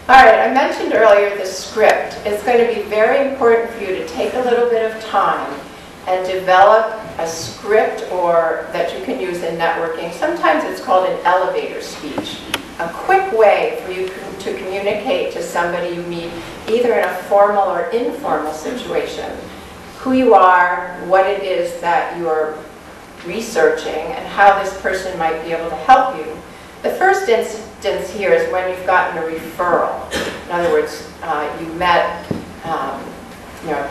All right, I mentioned earlier the script. It's going to be very important for you to take a little bit of time and develop a script that you can use in networking. Sometimes it's called an elevator speech. A quick way for you to communicate to somebody you meet, either in a formal or informal situation, who you are, what it is that you're researching, and how this person might be able to help you. The first instance here is when you've gotten a referral. In other words, you met, a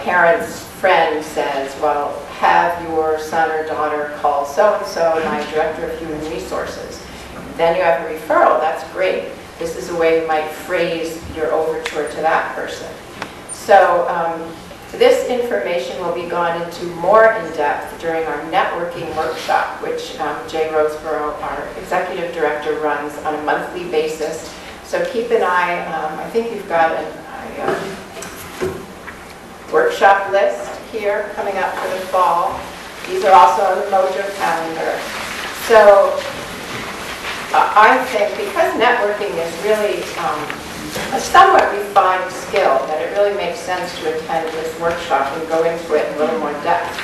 parent's friend says, well, have your son or daughter call so-and-so, my director of human resources. Then you have a referral. That's great. This is a way you might phrase your overture to that person. So this information will be gone into more in depth during our networking workshop, which Jay Roseborough, our executive director, runs on a monthly basis. So keep an eye. I think you've got a workshop list here coming up for the fall. These are also on the Mojo calendar. So I think because networking is really a somewhat refined skill, that it really makes sense to attend this workshop and go into it in a little more depth.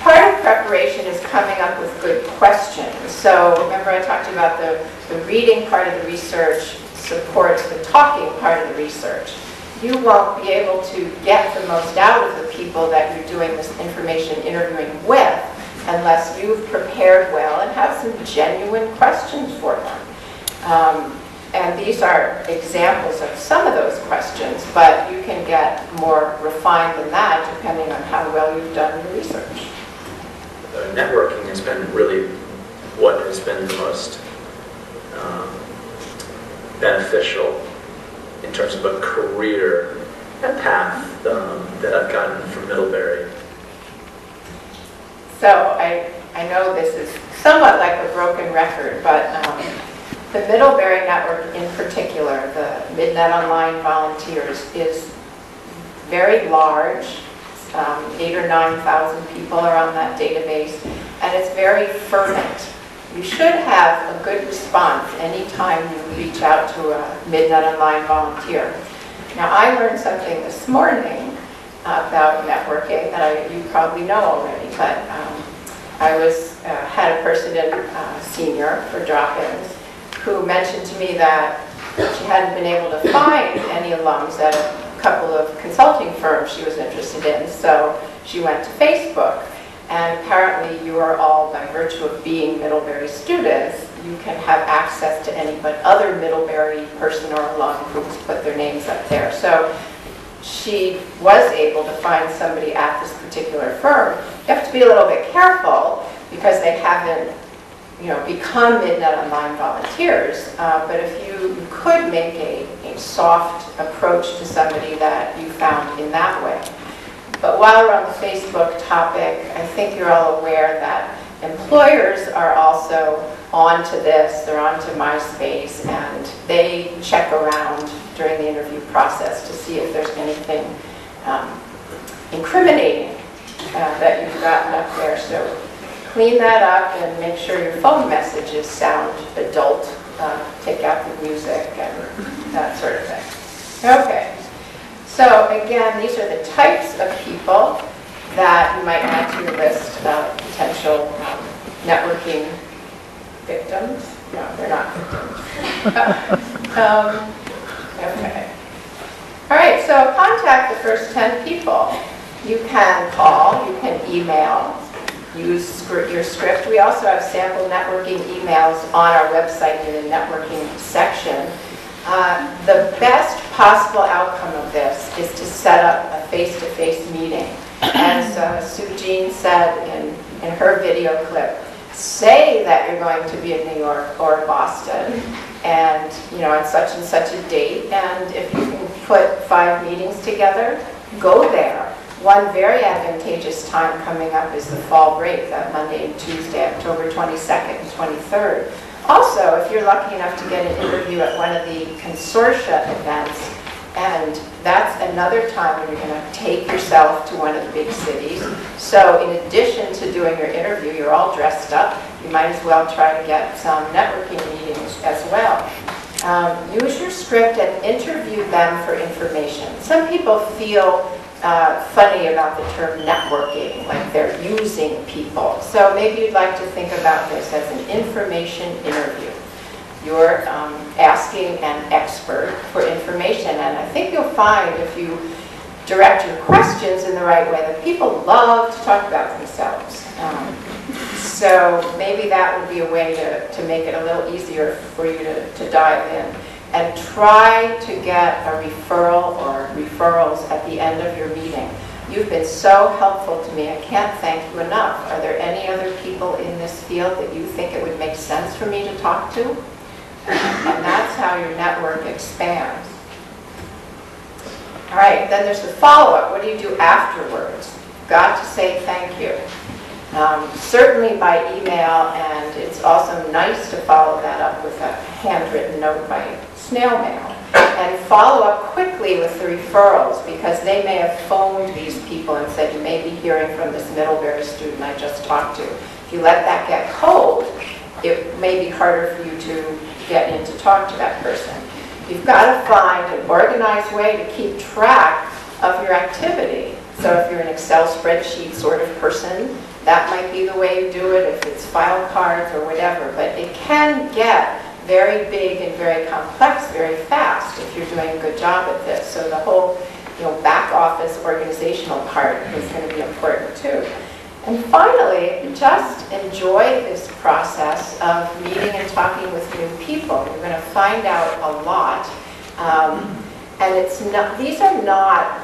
Part of preparation is coming up with good questions. So remember I talked about the reading part of the research supports the talking part of the research. You won't be able to get the most out of the people that you're doing this information interviewing with unless you've prepared well and have some genuine questions for them. And these are examples of some of those questions, but you can get more refined than that depending on how well you've done your research. Networking has been really what has been the most beneficial in terms of a career path that I've gotten from Middlebury. So I know this is somewhat like a broken record, but the Middlebury Network in particular, the Midnet Online Volunteers, is very large. 8,000 or 9,000 people are on that database, and it's very fervent. You should have a good response anytime you reach out to a Midnet Online volunteer. Now, I learned something this morning about networking that you probably know already, but I had a person in senior for drop-ins who mentioned to me that she hadn't been able to find any alums at a couple of consulting firms she was interested in, so she went to Facebook. And apparently you are all, by virtue of being Middlebury students, you can have access to any but other Middlebury person or alum who's put their names up there. So she was able to find somebody at this particular firm. You have to be a little bit careful because they haven't become Midnet Online volunteers, but if you could make a soft approach to somebody that you found in that way. But while we're on the Facebook topic, I think you're all aware that employers are also onto this, they're onto MySpace, and they check around during the interview process to see if there's anything incriminating that you've gotten up there. So clean that up and make sure your phone messages sound adult. Take out the music and that sort of thing. Okay. So again, these are the types of people that you might add to your list of potential networking victims. No, they're not victims. Okay. All right, so contact the first 10 people. You can call, you can email, use your script. We also have sample networking emails on our website in the networking section. The best possible outcome of this is to set up a face-to-face meeting. As Sue Jean said in her video clip, say that you're going to be in New York or Boston and on such and such a date, and if you can put 5 meetings together, go there. One very advantageous time coming up is the fall break, that Monday and Tuesday, October 22nd and 23rd. Also, if you're lucky enough to get an interview at one of the consortia events, and that's another time when you're going to take yourself to one of the big cities. So in addition to doing your interview, you're all dressed up. You might as well try to get some networking meetings as well. Use your script and interview them for information. Some people feel funny about the term networking, like they're using people. So maybe you'd like to think about this as an information interview. You're asking an expert for information, and I think you'll find if you direct your questions in the right way that people love to talk about themselves. So maybe that would be a way to make it a little easier for you to dive in. And try to get a referral or referrals at the end of your meeting. You've been so helpful to me. I can't thank you enough. Are there any other people in this field that you think it would make sense for me to talk to? And that's how your network expands. All right, then there's the follow-up. What do you do afterwards? You've got to say thank you. Certainly by email, and it's also nice to follow that up with a handwritten note by snail mail. And follow up quickly with the referrals, because they may have phoned these people and said, you may be hearing from this Middlebury student I just talked to. If you let that get cold, it may be harder for you to get in to talk to that person. You've got to find an organized way to keep track of your activity. So if you're an Excel spreadsheet sort of person, that might be the way you do it, if it's file cards or whatever. But it can get very big and very complex very fast if you're doing a good job at this. So the whole back office organizational part is going to be important too. And finally, just enjoy this process of meeting and talking with new people. You're going to find out a lot. And it's not, these are not,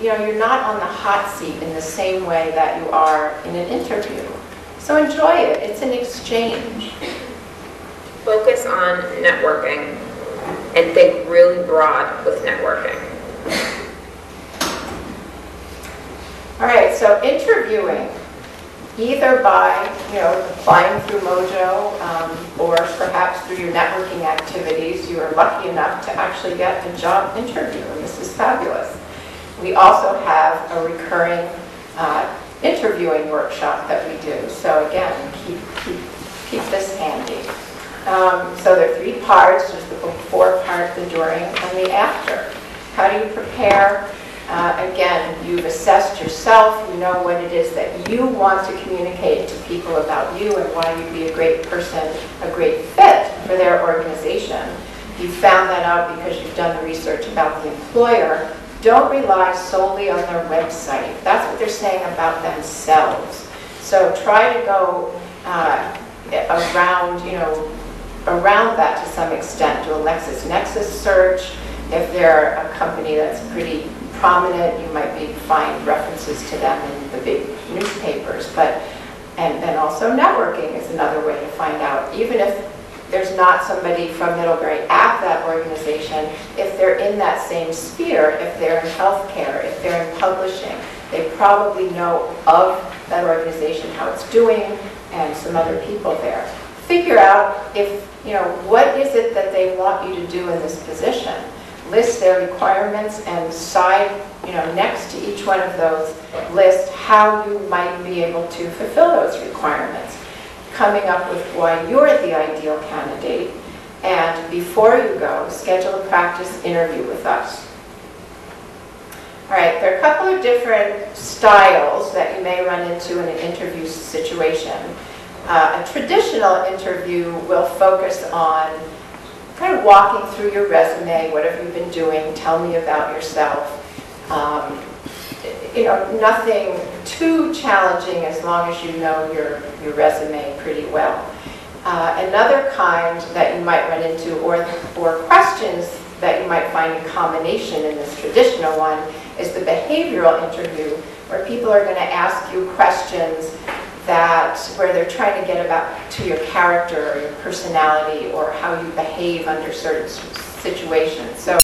you're not on the hot seat in the same way that you are in an interview. So enjoy it. It's an exchange. Focus on networking and think really broad with networking. All right, so interviewing, either by applying through Mojo or perhaps through your networking activities, you are lucky enough to actually get a job interview, and this is fabulous. We also have a recurring interviewing workshop that we do. So again, keep this handy. So there are 3 parts. There's the before part, the during, and the after. How do you prepare? Again, you've assessed yourself. You know what it is that you want to communicate to people about you and why you'd be a great person, a great fit for their organization. You found that out because you've done the research about the employer. Don't rely solely on their website. That's what they're saying about themselves. So try to go around that to some extent. Do a LexisNexis search. If they're a company that's pretty prominent, you might find references to them in the big newspapers. And also networking is another way to find out. Even if there's not somebody from Middlebury at that organization, if they're in that same sphere, if they're in healthcare, if they're in publishing, they probably know of that organization, how it's doing, and some other people there. Figure out what is it that they want you to do in this position. List their requirements and next to each one of those, list how you might be able to fulfill those requirements. Coming up with why you're the ideal candidate, and before you go, schedule a practice interview with us. All right, there are a couple of different styles that you may run into in an interview situation. A traditional interview will focus on kind of walking through your resume. What have you been doing? Tell me about yourself. Nothing too challenging as long as you know your resume pretty well. Another kind that you might run into, or questions that you might find in combination in this traditional one, is the behavioral interview, where people are going to ask you questions where they're trying to get to your character or your personality or how you behave under certain situations. So